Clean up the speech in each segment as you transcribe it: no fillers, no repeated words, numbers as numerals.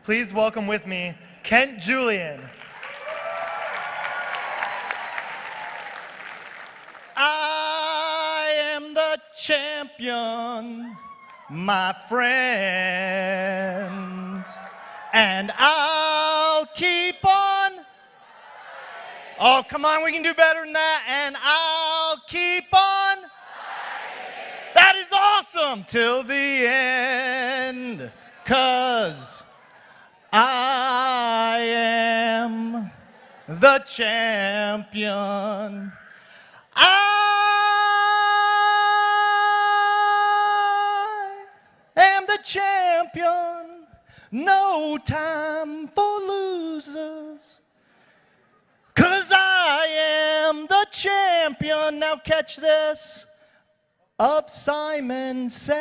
Please welcome with me, Kent Julian. I am the champion, my friends, and I'll keep on. Oh, come on, we can do better than that. And I'll keep on. That is awesome till the end, 'cause I am the champion. I am the champion. No time for losers, 'cause I am the champion. Now catch this. Of Simon Says.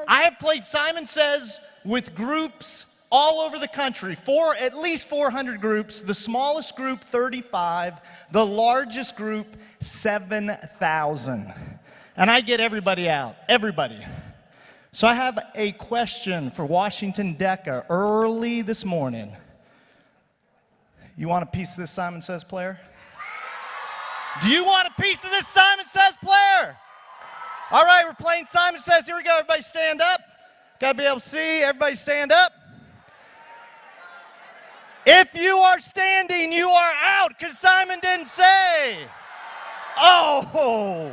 I have played Simon Says with groups all over the country, at least 400 groups, the smallest group 35, the largest group 7,000. And I get everybody out, everybody. So I have a question for Washington Deca early this morning. You want a piece of this Simon Says player? Do you want a piece of this Simon Says player? All right, we're playing Simon Says. Here we go. Everybody stand up. Got to be able to see. Everybody stand up. If you are standing, you are out, because Simon didn't say. Oh.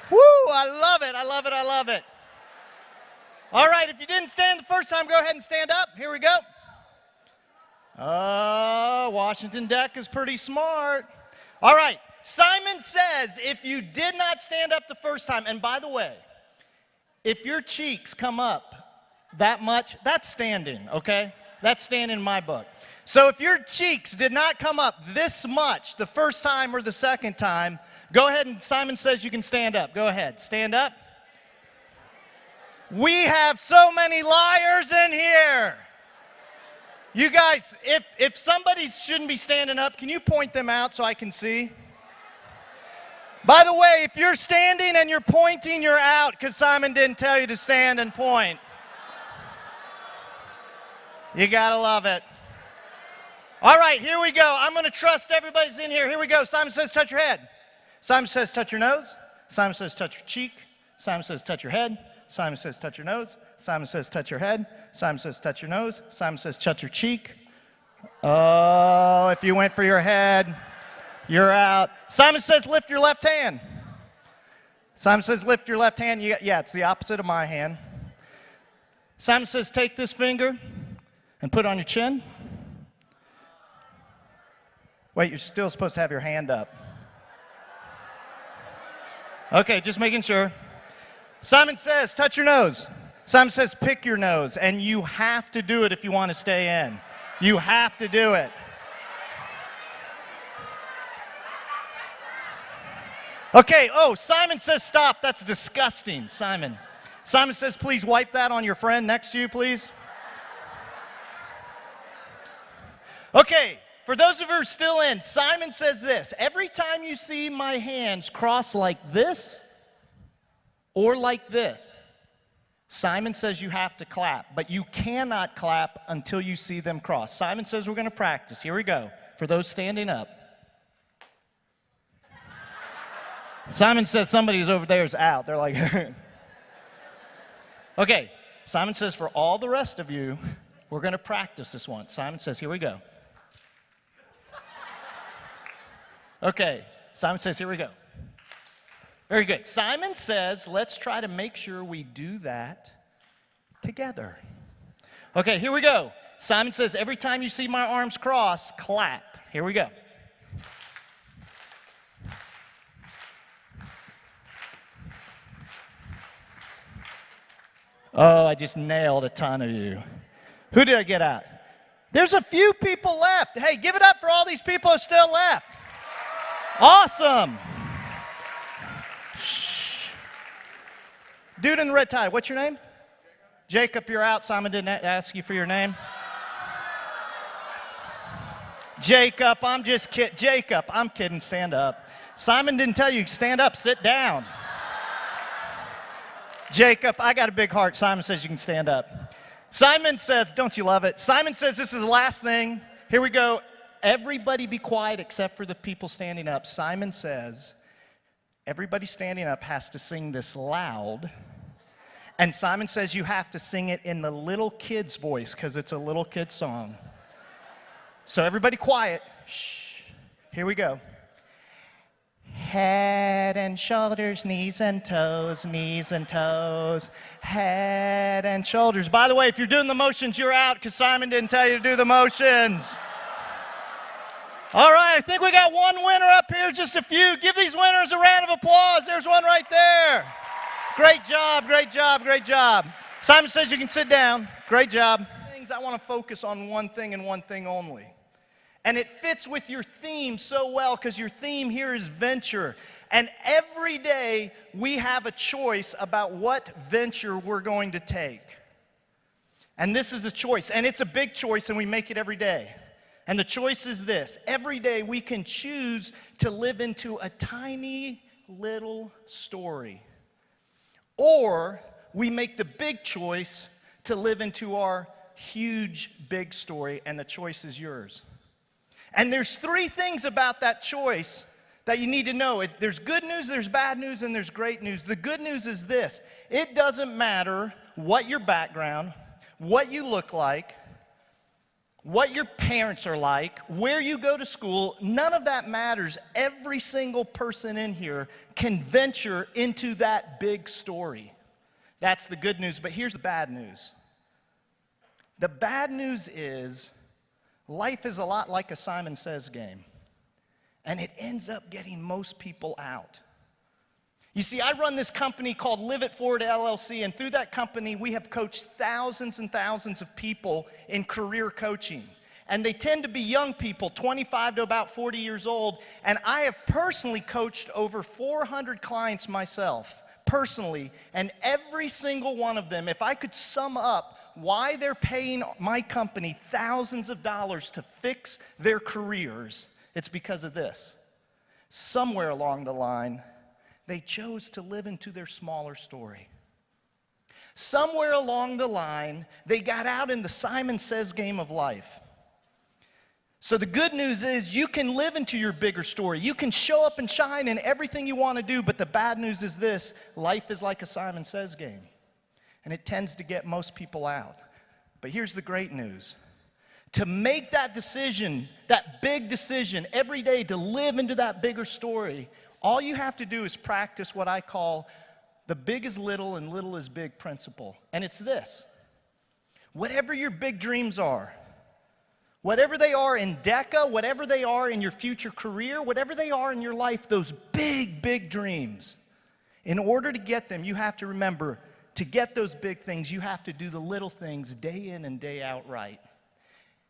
Woo, I love it. I love it. I love it. All right, if you didn't stand the first time, go ahead and stand up. Here we go. Washington Deck is pretty smart. All right, Simon Says, if you did not stand up the first time, and by the way, if your cheeks come up that much, that's standing, okay? That's standing in my book. So if your cheeks did not come up this much the first time or the second time, go ahead and Simon Says you can stand up. Go ahead, stand up. We have so many liars in here. You guys, if somebody shouldn't be standing up, can you point them out so I can see? By the way, if you're standing and you're pointing, you're out, because Simon didn't tell you to stand and point. You gotta love it. All right, here we go. I'm gonna trust everybody's in here. Here we go. Simon Says touch your head. Simon Says touch your nose. Simon Says touch your cheek. Simon Says touch your head. Simon Says touch your nose. Simon Says touch your head. Simon Says touch your nose. Simon Says touch your cheek. Oh, if you went for your head, you're out. Simon Says lift your left hand. Simon Says lift your left hand. Yeah, it's the opposite of my hand. Simon Says take this finger and put it on your chin. Wait, you're still supposed to have your hand up. Okay, just making sure. Simon Says touch your nose. Simon Says pick your nose, and you have to do it if you want to stay in. You have to do it. Okay, Simon Says stop. That's disgusting, Simon. Simon Says please wipe that on your friend next to you, please. Okay, for those of you who are still in, Simon says this. Every time you see my hands cross like this or like this, Simon Says you have to clap, but you cannot clap until you see them cross. Simon Says we're going to practice. Here we go. For those standing up. Simon Says somebody's over there is out. They're like, okay. Simon Says for all the rest of you, we're going to practice this one. Simon Says, here we go. Okay. Simon Says, here we go. Very good. Simon Says, let's try to make sure we do that together. Okay, here we go. Simon Says, every time you see my arms cross, clap. Here we go. Oh, I just nailed a ton of you. Who did I get out? There's a few people left. Hey, give it up for all these people who are still left. Awesome. Dude in the red tie, what's your name? Jacob, you're out. Simon didn't ask you for your name. Jacob, I'm just kidding. Jacob, I'm kidding. Stand up. Simon didn't tell you. Stand up. Sit down. Jacob, I got a big heart. Simon says you can stand up. Simon says, don't you love it? Simon says this is the last thing. Here we go. Everybody be quiet except for the people standing up. Simon says, everybody standing up has to sing this loud. And Simon says you have to sing it in the little kid's voice because it's a little kid song. So everybody quiet. Shh. Here we go. Head and shoulders, knees and toes, head and shoulders. By the way, if you're doing the motions, you're out because Simon didn't tell you to do the motions. All right, I think we got one winner up here, just a few. Give these winners a round of applause. There's one right there. Great job, great job, great job. Simon says you can sit down. Great job. I want to focus on one thing and one thing only. And it fits with your theme so well because your theme here is venture. And every day we have a choice about what venture we're going to take. And this is a choice. And it's a big choice and we make it every day. And the choice is this. Every day we can choose to live into a tiny little story. Or we make the big choice to live into our huge big story, and the choice is yours. And there's three things about that choice that you need to know. There's good news, there's bad news, and there's great news. The good news is this. It doesn't matter what your background, what you look like, what your parents are like, where you go to school, none of that matters. Every single person in here can venture into that big story. That's the good news, but here's the bad news. The bad news is life is a lot like a Simon Says game, and it ends up getting most people out. You see, I run this company called Live It Forward LLC, and through that company, we have coached thousands and thousands of people in career coaching. And they tend to be young people, 25 to about 40 years old, and I have personally coached over 400 clients myself, personally, and every single one of them, if I could sum up why they're paying my company thousands of dollars to fix their careers, it's because of this. Somewhere along the line, they chose to live into their smaller story. Somewhere along the line, they got out in the Simon Says game of life. So the good news is you can live into your bigger story. You can show up and shine in everything you want to do, but the bad news is this: life is like a Simon Says game, and it tends to get most people out. But here's the great news. To make that decision, that big decision every day to live into that bigger story, all you have to do is practice what I call the big is little and little is big principle. And it's this: whatever your big dreams are, whatever they are in DECA, whatever they are in your future career, whatever they are in your life, those big, big dreams, in order to get them, you have to remember, to get those big things, you have to do the little things day in and day out right.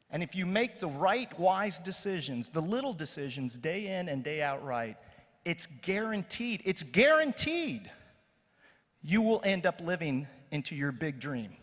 And if you make the right, wise decisions, the little decisions day in and day out right, it's guaranteed, you will end up living into your big dream.